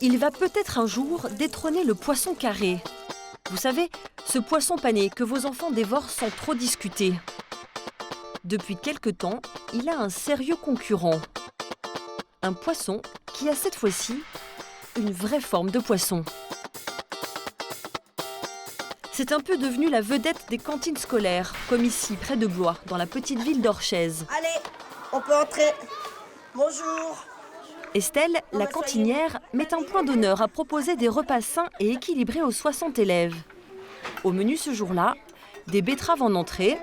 Il va peut-être un jour détrôner le poisson carré. Vous savez, ce poisson pané que vos enfants dévorent sans trop discuter. Depuis quelque temps, il a un sérieux concurrent. Un poisson qui a cette fois-ci une vraie forme de poisson. C'est un peu devenu la vedette des cantines scolaires, comme ici, près de Blois, dans la petite ville d'Orchez. Allez, on peut entrer. Bonjour. Estelle, la cantinière, met un point d'honneur à proposer des repas sains et équilibrés aux 60 élèves. Au menu ce jour-là, des betteraves en entrée.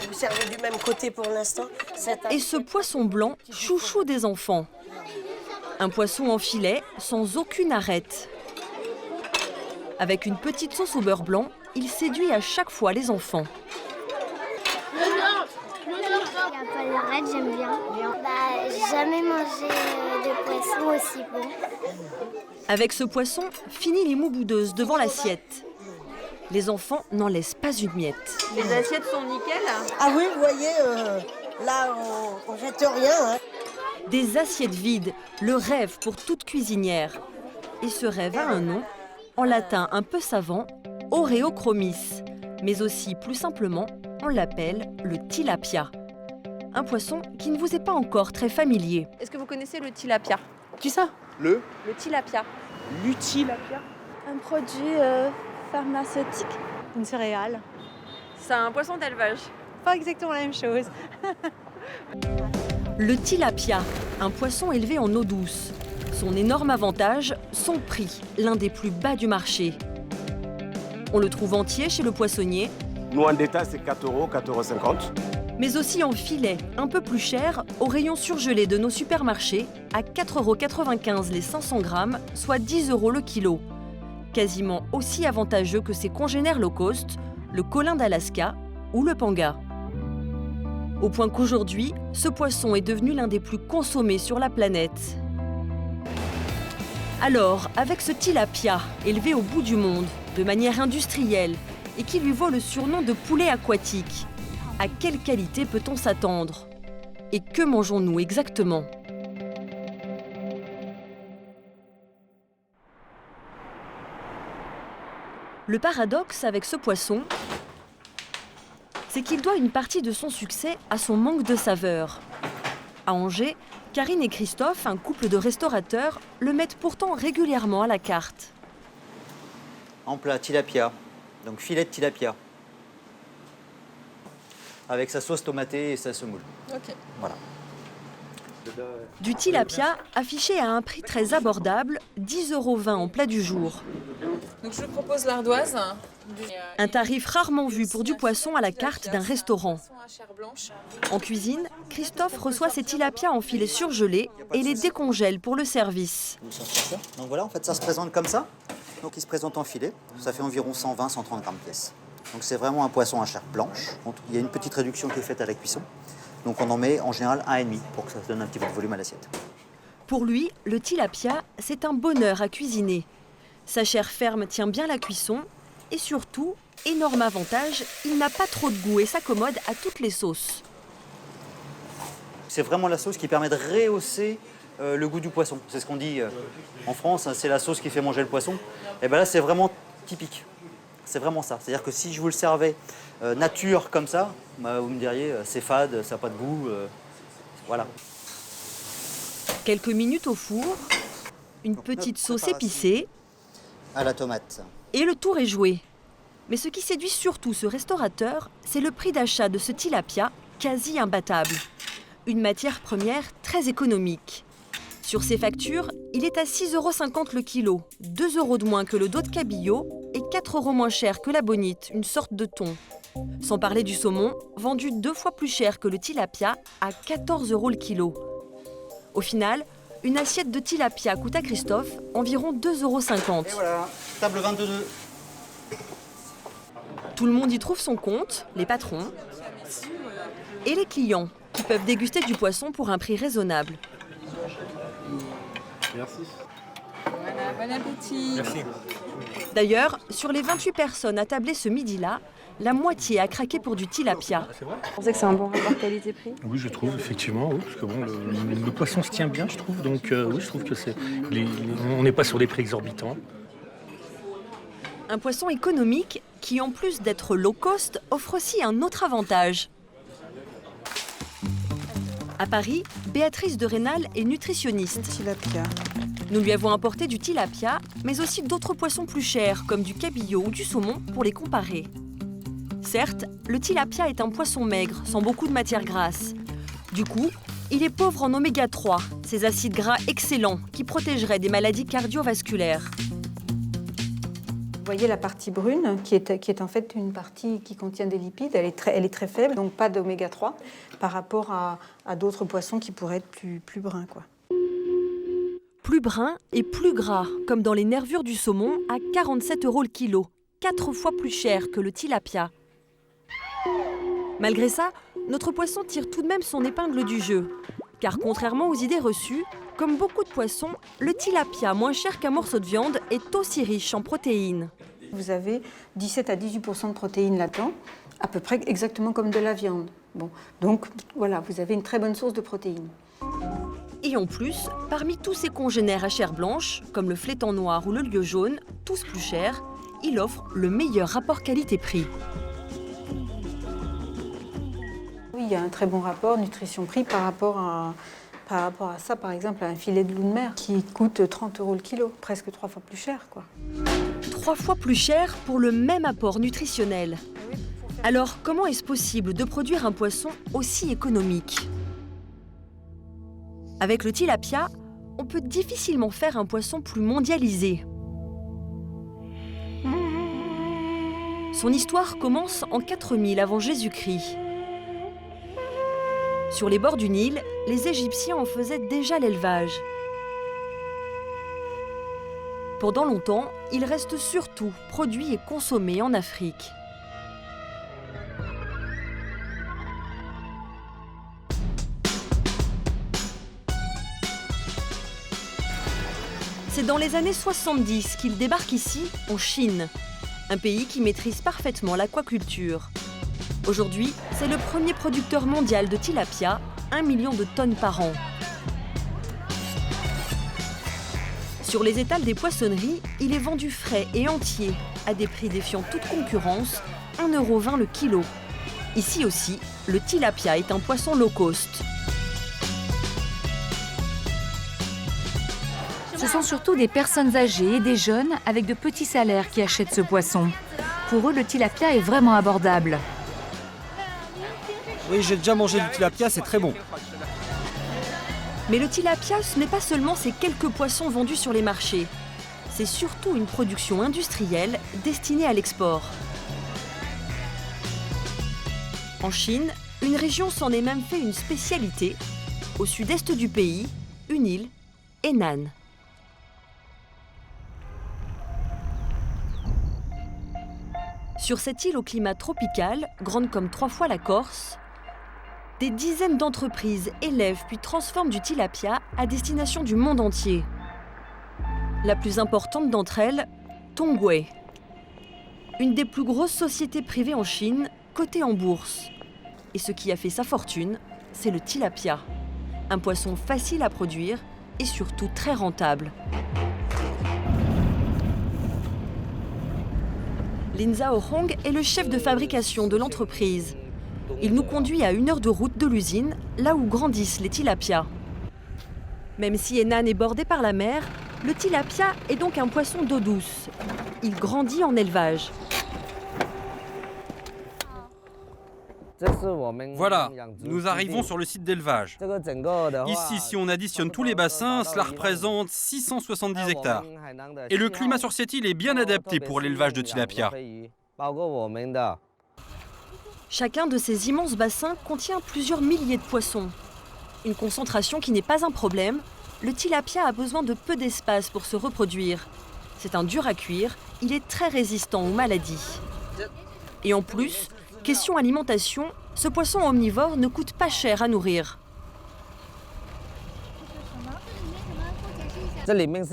Vous servez du même côté pour l'instant. Et ce poisson blanc, chouchou des enfants. Un poisson en filet, sans aucune arête. Avec une petite sauce au beurre blanc, il séduit à chaque fois les enfants. Il n'y a pas d'arête, j'aime bien. J'ai jamais mangé de poisson aussi bon. Avec ce poisson, fini les mous boudeuses devant l'assiette. Les enfants n'en laissent pas une miette. Les assiettes sont nickel. Ah oui, vous voyez, là, on jette rien. Hein. Des assiettes vides, le rêve pour toute cuisinière. Et ce rêve a un nom, en latin un peu savant, Oreochromis. Mais aussi, plus simplement, on l'appelle le tilapia. Un poisson qui ne vous est pas encore très familier. Est-ce que vous connaissez le tilapia? Qui ça? Le tilapia. L'utilapia. Un produit pharmaceutique, une céréale. C'est un poisson d'élevage. Pas exactement la même chose. Le tilapia, un poisson élevé en eau douce. Son énorme avantage, son prix, l'un des plus bas du marché. On le trouve entier chez le poissonnier. Nous, en détail, c'est 4 €, 4,50 €. Mais aussi en filet, un peu plus cher, au rayon surgelé de nos supermarchés, à 4,95 € les 500 grammes, soit 10 € le kilo. Quasiment aussi avantageux que ses congénères low cost, le colin d'Alaska ou le panga. Au point qu'aujourd'hui, ce poisson est devenu l'un des plus consommés sur la planète. Alors, avec ce tilapia, élevé au bout du monde, de manière industrielle, et qui lui vaut le surnom de poulet aquatique, à quelle qualité peut-on s'attendre? Et que mangeons-nous exactement? Le paradoxe avec ce poisson, c'est qu'il doit une partie de son succès à son manque de saveur. À Angers, Karine et Christophe, un couple de restaurateurs, le mettent pourtant régulièrement à la carte. En plat, tilapia, donc filet de tilapia. Avec sa sauce tomatée et sa semoule. Ok. Voilà. Du tilapia affiché à un prix très abordable, 10,20 € en plat du jour. Donc je propose l'ardoise. Un tarif rarement vu pour du poisson à la carte d'un restaurant. En cuisine, Christophe reçoit ses tilapias en filets surgelés et les décongèle pour le service. Donc voilà, en fait, ça se présente comme ça. Donc il se présente en filet. Ça fait environ 120-130 grammes pièce. Donc c'est vraiment un poisson à chair blanche. Il y a une petite réduction qui est faite à la cuisson. Donc on en met en général 1,5 pour que ça donne un petit peu de volume à l'assiette. Pour lui, le tilapia, c'est un bonheur à cuisiner. Sa chair ferme tient bien la cuisson et surtout, énorme avantage, il n'a pas trop de goût et s'accommode à toutes les sauces. C'est vraiment la sauce qui permet de rehausser le goût du poisson. C'est ce qu'on dit en France, c'est la sauce qui fait manger le poisson. Et bien là, c'est vraiment typique. C'est vraiment ça. C'est-à-dire que si je vous le servais nature comme ça, bah, vous me diriez c'est fade, ça n'a pas de goût. Voilà. Quelques minutes au four, une petite sauce épicée. À la tomate. Et le tour est joué. Mais ce qui séduit surtout ce restaurateur, c'est le prix d'achat de ce tilapia, quasi imbattable. Une matière première très économique. Sur ses factures, il est à 6,50 € le kilo, 2 € de moins que le dos de cabillaud et 4 € moins cher que la bonite, une sorte de thon. Sans parler du saumon, vendu 2 fois plus cher que le tilapia, à 14 € le kilo. Au final, une assiette de tilapia coûte à Christophe environ 2,50 €. Et voilà, table 22. Tout le monde y trouve son compte, les patrons et les clients, qui peuvent déguster du poisson pour un prix raisonnable. Merci. Voilà, bon appétit. Merci. D'ailleurs, sur les 28 personnes attablées ce midi-là, la moitié a craqué pour du tilapia. Vous pensez que c'est un bon rapport qualité-prix? Oui, je trouve, effectivement, oui, parce que bon, le poisson se tient bien, je trouve, donc oui, je trouve que on n'est pas sur des prix exorbitants. Un poisson économique qui, en plus d'être low cost, offre aussi un autre avantage. À Paris, Béatrice de Rénal est nutritionniste. Tilapia. Nous lui avons apporté du tilapia, mais aussi d'autres poissons plus chers, comme du cabillaud ou du saumon, pour les comparer. Certes, le tilapia est un poisson maigre, sans beaucoup de matière grasse. Du coup, il est pauvre en oméga 3, ces acides gras excellents qui protégeraient des maladies cardiovasculaires. Vous voyez la partie brune, qui est en fait une partie qui contient des lipides. Elle est très faible, donc pas d'oméga 3, par rapport à d'autres poissons qui pourraient être plus bruns, quoi. Plus brun et plus gras, comme dans les nervures du saumon, à 47 € le kilo, 4 fois plus cher que le tilapia. Malgré ça, notre poisson tire tout de même son épingle du jeu. Car contrairement aux idées reçues, comme beaucoup de poissons, le tilapia, moins cher qu'un morceau de viande, est aussi riche en protéines. Vous avez 17 à 18% de protéines là-dedans, à peu près exactement comme de la viande. Bon, donc voilà, vous avez une très bonne source de protéines. Et en plus, parmi tous ses congénères à chair blanche, comme le flétan noir ou le lieu jaune, tous plus chers, il offre le meilleur rapport qualité-prix. Oui, il y a un très bon rapport nutrition-prix par rapport à ça, par exemple, à un filet de loup de mer qui coûte 30 € le kilo, presque 3 fois plus cher, quoi. 3 fois plus cher pour le même apport nutritionnel. Alors, comment est-ce possible de produire un poisson aussi économique ? Avec le tilapia, on peut difficilement faire un poisson plus mondialisé. Son histoire commence en 4000 avant Jésus-Christ. Sur les bords du Nil, les Égyptiens en faisaient déjà l'élevage. Pendant longtemps, il reste surtout produit et consommé en Afrique. C'est dans les années 70 qu'il débarque ici, en Chine, un pays qui maîtrise parfaitement l'aquaculture. Aujourd'hui, c'est le premier producteur mondial de tilapia, 1 million de tonnes par an. Sur les étals des poissonneries, il est vendu frais et entier, à des prix défiant toute concurrence, 1,20 € le kilo. Ici aussi, le tilapia est un poisson low cost. Ce sont surtout des personnes âgées et des jeunes avec de petits salaires qui achètent ce poisson. Pour eux, le tilapia est vraiment abordable. Oui, j'ai déjà mangé du tilapia, c'est très bon. Mais le tilapia, ce n'est pas seulement ces quelques poissons vendus sur les marchés. C'est surtout une production industrielle destinée à l'export. En Chine, une région s'en est même fait une spécialité. Au sud-est du pays, une île, Henan. Sur cette île au climat tropical, grande comme 3 fois la Corse, des dizaines d'entreprises élèvent puis transforment du tilapia à destination du monde entier. La plus importante d'entre elles, Tongwei, une des plus grosses sociétés privées en Chine, cotée en bourse. Et ce qui a fait sa fortune, c'est le tilapia, un poisson facile à produire et surtout très rentable. Lin Zhaohong est le chef de fabrication de l'entreprise. Il nous conduit à 1 heure de route de l'usine, là où grandissent les tilapias. Même si Henan est bordé par la mer, le tilapia est donc un poisson d'eau douce. Il grandit en élevage. Voilà, nous arrivons sur le site d'élevage. Ici, si on additionne tous les bassins, cela représente 670 hectares. Et le climat sur cette île est bien adapté pour l'élevage de tilapia. Chacun de ces immenses bassins contient plusieurs milliers de poissons. Une concentration qui n'est pas un problème, le tilapia a besoin de peu d'espace pour se reproduire. C'est un dur à cuire, il est très résistant aux maladies. Et en plus, question alimentation, ce poisson omnivore ne coûte pas cher à nourrir.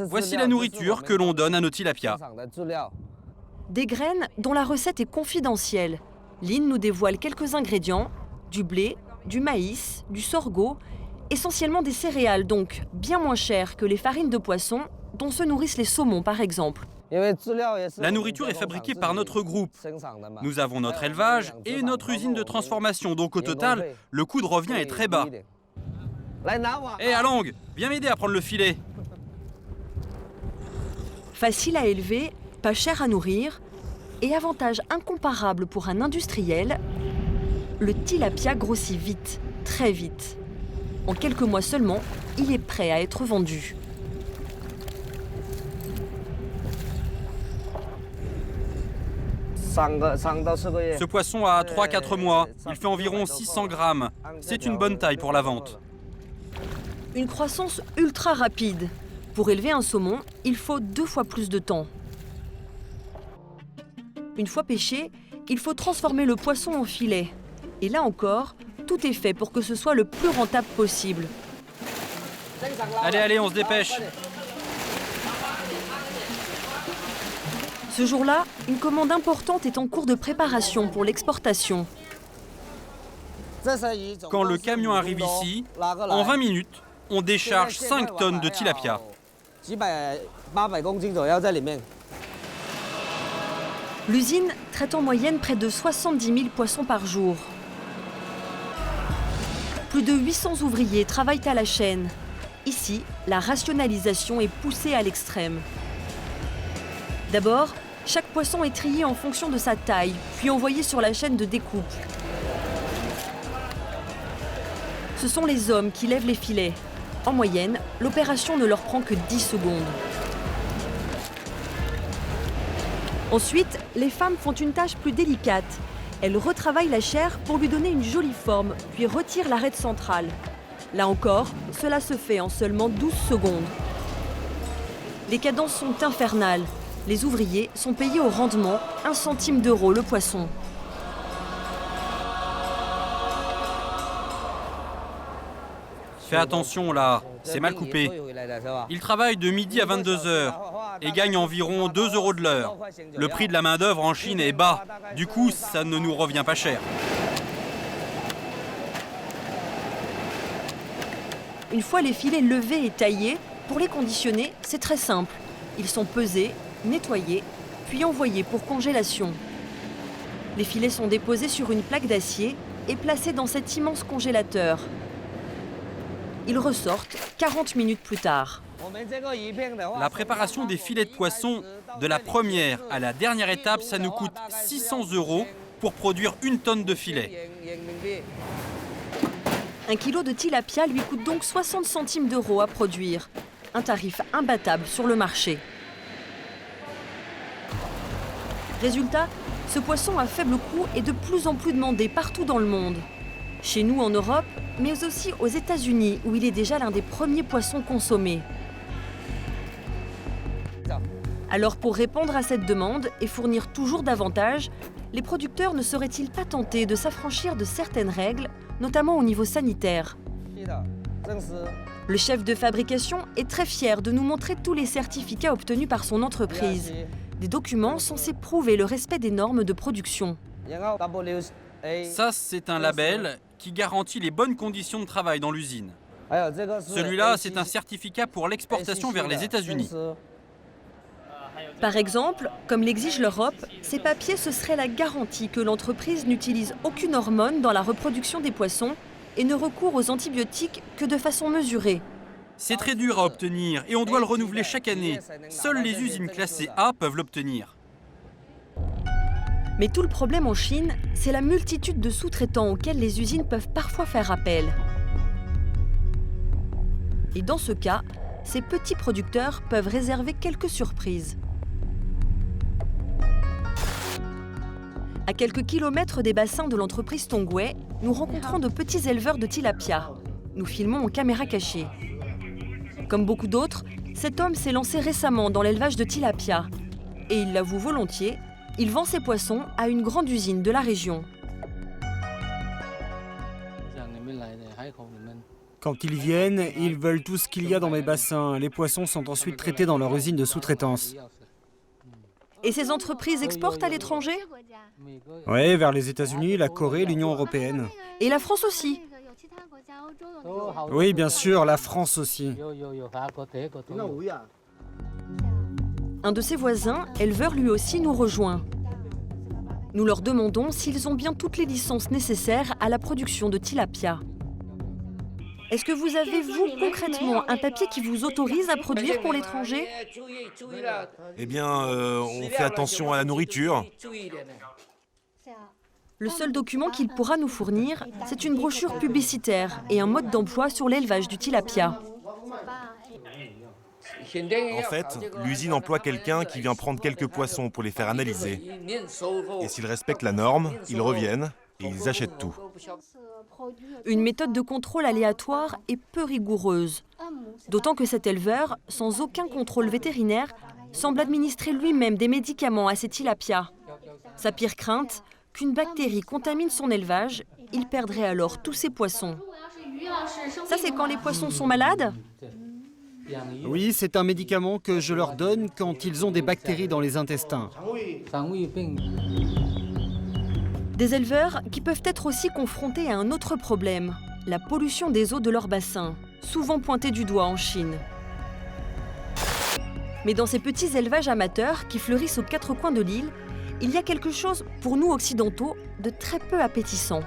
Voici la nourriture que l'on donne à nos tilapias. Des graines dont la recette est confidentielle Lynn nous dévoile quelques ingrédients, du blé, du maïs, du sorgho, essentiellement des céréales, donc bien moins chères que les farines de poisson dont se nourrissent les saumons par exemple. La nourriture est fabriquée par notre groupe. Nous avons notre élevage et notre usine de transformation, donc au total, le coût de revient est très bas. Hé Along, viens m'aider à prendre le filet. Facile à élever, pas cher à nourrir, et avantage incomparable pour un industriel, le tilapia grossit vite, très vite. En quelques mois seulement, il est prêt à être vendu. Ce poisson a 3-4 mois, il fait environ 600 grammes. C'est une bonne taille pour la vente. Une croissance ultra rapide. Pour élever un saumon, il faut 2 fois plus de temps. Une fois pêché, il faut transformer le poisson en filet. Et là encore, tout est fait pour que ce soit le plus rentable possible. Allez, on se dépêche. Ce jour-là, une commande importante est en cours de préparation pour l'exportation. Quand le camion arrive ici, en 20 minutes, on décharge 5 tonnes de tilapia. L'usine traite en moyenne près de 70 000 poissons par jour. Plus de 800 ouvriers travaillent à la chaîne. Ici, la rationalisation est poussée à l'extrême. D'abord, chaque poisson est trié en fonction de sa taille, puis envoyé sur la chaîne de découpe. Ce sont les hommes qui lèvent les filets. En moyenne, l'opération ne leur prend que 10 secondes. Ensuite, les femmes font une tâche plus délicate. Elles retravaillent la chair pour lui donner une jolie forme, puis retirent l'arête centrale. Là encore, cela se fait en seulement 12 secondes. Les cadences sont infernales. Les ouvriers sont payés au rendement, 1 centime d'euro le poisson. Fais attention là, c'est mal coupé. Ils travaillent de midi à 22h et gagnent environ 2 € de l'heure. Le prix de la main-d'œuvre en Chine est bas, du coup ça ne nous revient pas cher. Une fois les filets levés et taillés, pour les conditionner, c'est très simple. Ils sont pesés, nettoyés, puis envoyés pour congélation. Les filets sont déposés sur une plaque d'acier et placés dans cet immense congélateur. Ils ressortent 40 minutes plus tard. La préparation des filets de poisson, de la première à la dernière étape, ça nous coûte 600 € pour produire 1 tonne de filets. 1 kilo de tilapia lui coûte donc 60 centimes d'euros à produire. Un tarif imbattable sur le marché. Résultat, ce poisson à faible coût est de plus en plus demandé partout dans le monde. Chez nous en Europe, mais aussi aux États-Unis où il est déjà l'un des premiers poissons consommés. Alors pour répondre à cette demande et fournir toujours davantage, les producteurs ne seraient-ils pas tentés de s'affranchir de certaines règles, notamment au niveau sanitaire ? Le chef de fabrication est très fier de nous montrer tous les certificats obtenus par son entreprise. Des documents censés prouver le respect des normes de production. Ça, c'est un label qui garantit les bonnes conditions de travail dans l'usine. Celui-là, c'est un certificat pour l'exportation vers les États-Unis. Par exemple, comme l'exige l'Europe, ces papiers, ce serait la garantie que l'entreprise n'utilise aucune hormone dans la reproduction des poissons et ne recourt aux antibiotiques que de façon mesurée. C'est très dur à obtenir et on doit le renouveler chaque année. Seules les usines classées A peuvent l'obtenir. Mais tout le problème en Chine, c'est la multitude de sous-traitants auxquels les usines peuvent parfois faire appel. Et dans ce cas, ces petits producteurs peuvent réserver quelques surprises. À quelques kilomètres des bassins de l'entreprise Tongwei, nous rencontrons de petits éleveurs de tilapia. Nous filmons en caméra cachée. Comme beaucoup d'autres, cet homme s'est lancé récemment dans l'élevage de tilapia. Et il l'avoue volontiers, il vend ses poissons à une grande usine de la région. Quand ils viennent, ils veulent tout ce qu'il y a dans mes bassins. Les poissons sont ensuite traités dans leur usine de sous-traitance. Et ces entreprises exportent à l'étranger? Ouais, vers les États-Unis, la Corée, l'Union européenne. Et la France aussi? Oui, bien sûr, la France aussi. Un de ses voisins, éleveur lui aussi, nous rejoint. Nous leur demandons s'ils ont bien toutes les licences nécessaires à la production de tilapia. Est-ce que vous avez, vous, concrètement, un papier qui vous autorise à produire pour l'étranger? Eh bien, on fait attention à la nourriture. Le seul document qu'il pourra nous fournir, c'est une brochure publicitaire et un mode d'emploi sur l'élevage du tilapia. En fait, l'usine emploie quelqu'un qui vient prendre quelques poissons pour les faire analyser. Et s'ils respectent la norme, ils reviennent et ils achètent tout. Une méthode de contrôle aléatoire et peu rigoureuse. D'autant que cet éleveur, sans aucun contrôle vétérinaire, semble administrer lui-même des médicaments à ses tilapias. Sa pire crainte, qu'une bactérie contamine son élevage, il perdrait alors tous ses poissons. Ça, c'est quand les poissons sont malades? Oui, c'est un médicament que je leur donne quand ils ont des bactéries dans les intestins. Des éleveurs qui peuvent être aussi confrontés à un autre problème, la pollution des eaux de leur bassin, souvent pointée du doigt en Chine. Mais dans ces petits élevages amateurs qui fleurissent aux quatre coins de l'île, il y a quelque chose, pour nous occidentaux, de très peu appétissant.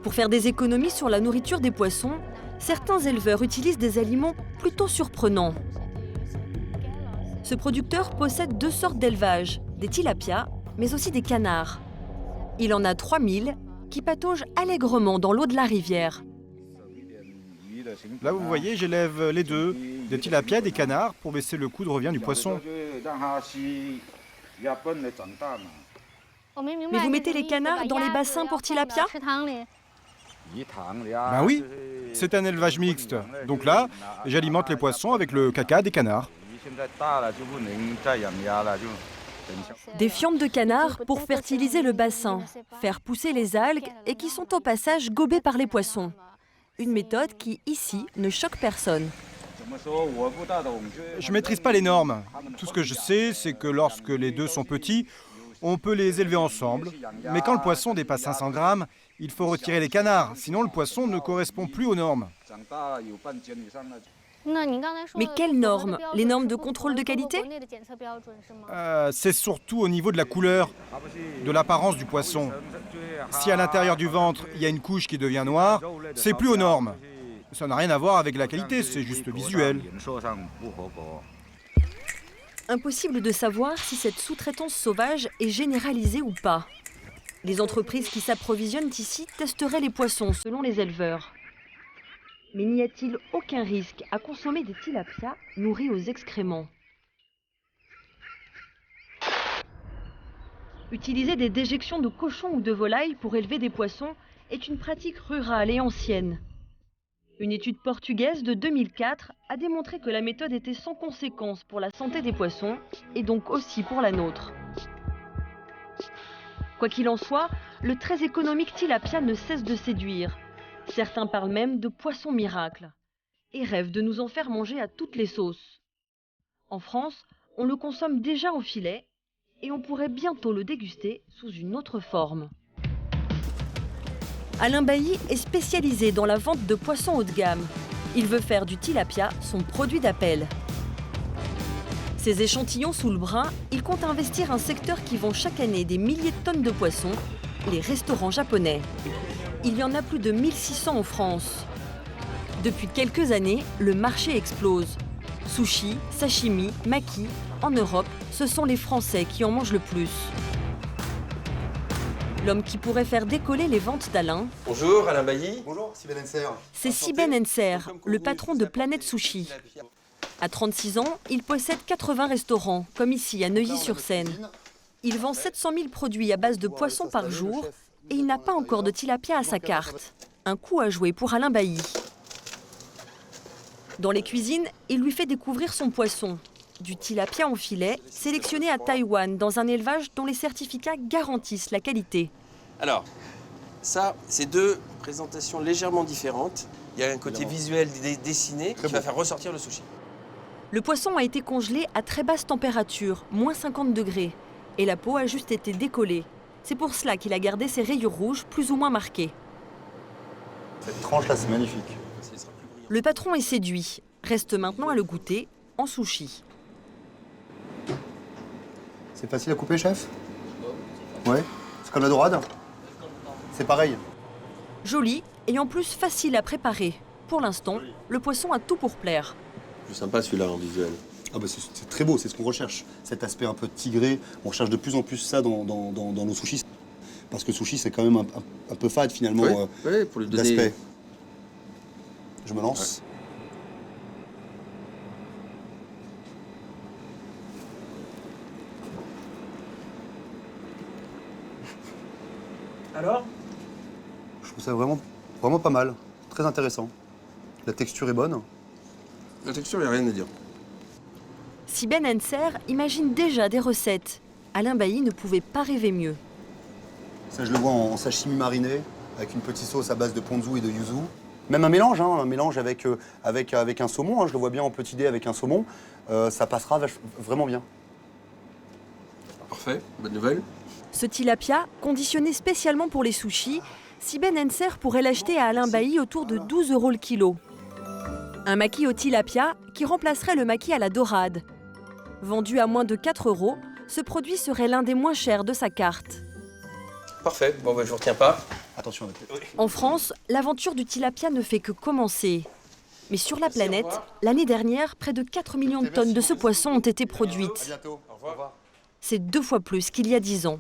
Pour faire des économies sur la nourriture des poissons, certains éleveurs utilisent des aliments plutôt surprenants. Ce producteur possède deux sortes d'élevage, des tilapias, mais aussi des canards. Il en a 3000 qui pataugent allègrement dans l'eau de la rivière. Là, vous voyez, j'élève les deux, des tilapias et des canards, pour baisser le coût de revient du poisson. Mais vous mettez les canards dans les bassins pour tilapia? Ben oui, c'est un élevage mixte. Donc là, j'alimente les poissons avec le caca des canards. Des fientes de canard pour fertiliser le bassin, faire pousser les algues et qui sont au passage gobées par les poissons. Une méthode qui, ici, ne choque personne. Je ne maîtrise pas les normes. Tout ce que je sais, c'est que lorsque les deux sont petits, on peut les élever ensemble. Mais quand le poisson dépasse 500 grammes, il faut retirer les canards, sinon le poisson ne correspond plus aux normes. Mais quelles normes? Les normes de contrôle de qualité? C'est surtout au niveau de la couleur, de l'apparence du poisson. Si à l'intérieur du ventre, il y a une couche qui devient noire, c'est plus aux normes. Ça n'a rien à voir avec la qualité, c'est juste visuel. Impossible de savoir si cette sous-traitance sauvage est généralisée ou pas. Les entreprises qui s'approvisionnent ici testeraient les poissons selon les éleveurs. Mais n'y a-t-il aucun risque à consommer des tilapias nourris aux excréments? Utiliser des déjections de cochons ou de volailles pour élever des poissons est une pratique rurale et ancienne. Une étude portugaise de 2004 a démontré que la méthode était sans conséquence pour la santé des poissons et donc aussi pour la nôtre. Quoi qu'il en soit, le très économique tilapia ne cesse de séduire. Certains parlent même de poisson miracle et rêvent de nous en faire manger à toutes les sauces. En France, on le consomme déjà au filet et on pourrait bientôt le déguster sous une autre forme. Alain Bailly est spécialisé dans la vente de poissons haut de gamme. Il veut faire du tilapia son produit d'appel. Ces échantillons sous le bras, il compte investir un secteur qui vend chaque année des milliers de tonnes de poissons, les restaurants japonais. Il y en a plus de 1600 en France. Depuis quelques années, le marché explose. Sushi, sashimi, maki, en Europe, ce sont les Français qui en mangent le plus. L'homme qui pourrait faire décoller les ventes d'Alain. Bonjour, Alain Bailly. Bonjour, Siben Enser. C'est Siben Enser, le patron de Planète Sushi. À 36 ans, il possède 80 restaurants, comme ici à Neuilly-sur-Seine. Il vend 700 000 produits à base de poissons par jour et il n'a pas encore de tilapia à sa carte. Un coup à jouer pour Alain Bailly. Dans les cuisines, il lui fait découvrir son poisson. Du tilapia en filet, sélectionné à Taïwan dans un élevage dont les certificats garantissent la qualité. Alors, ça, c'est deux présentations légèrement différentes. Il y a un côté visuel dessiné qui va faire ressortir le sushi. Le poisson a été congelé à très basse température, moins 50 degrés, et la peau a juste été décollée. C'est pour cela qu'il a gardé ses rayures rouges plus ou moins marquées. Cette tranche-là, c'est magnifique. Le patron est séduit. Reste maintenant à le goûter en sushi. C'est facile à couper, chef? Ouais. C'est comme la dorade? C'est pareil. Joli et en plus facile à préparer. Pour l'instant, le poisson a tout pour plaire. Plus sympa celui-là en visuel. Ah bah c'est très beau, c'est ce qu'on recherche. Cet aspect un peu tigré, on recherche de plus en plus ça dans nos sushis. Parce que sushi, c'est quand même un peu fade finalement, oui, pour lui donner... d'aspect. Je me lance. Ouais. Alors? Je trouve ça vraiment pas mal, très intéressant. La texture est bonne. La texture, il n'y a rien à dire. Siben Henser imagine déjà des recettes. Alain Bailly ne pouvait pas rêver mieux. Ça, je le vois en sashimi mariné, avec une petite sauce à base de ponzu et de yuzu. Même un mélange avec un saumon, je le vois bien en petit dé avec un saumon. Ça passera vraiment bien. Parfait, bonne nouvelle. Ce tilapia, conditionné spécialement pour les sushis, Siben Henser pourrait l'acheter à Alain Bailly autour de 12 € le kilo. Un maquis au tilapia qui remplacerait le maquis à la dorade. Vendu à moins de 4 €, ce produit serait l'un des moins chers de sa carte. Parfait, bon je vous retiens pas. Attention. En France, l'aventure du tilapia ne fait que commencer. Mais sur la planète, l'année dernière, près de 4 millions de tonnes de ce poisson ont été produites. À bientôt. Au revoir. C'est 2 fois plus qu'il y a 10 ans.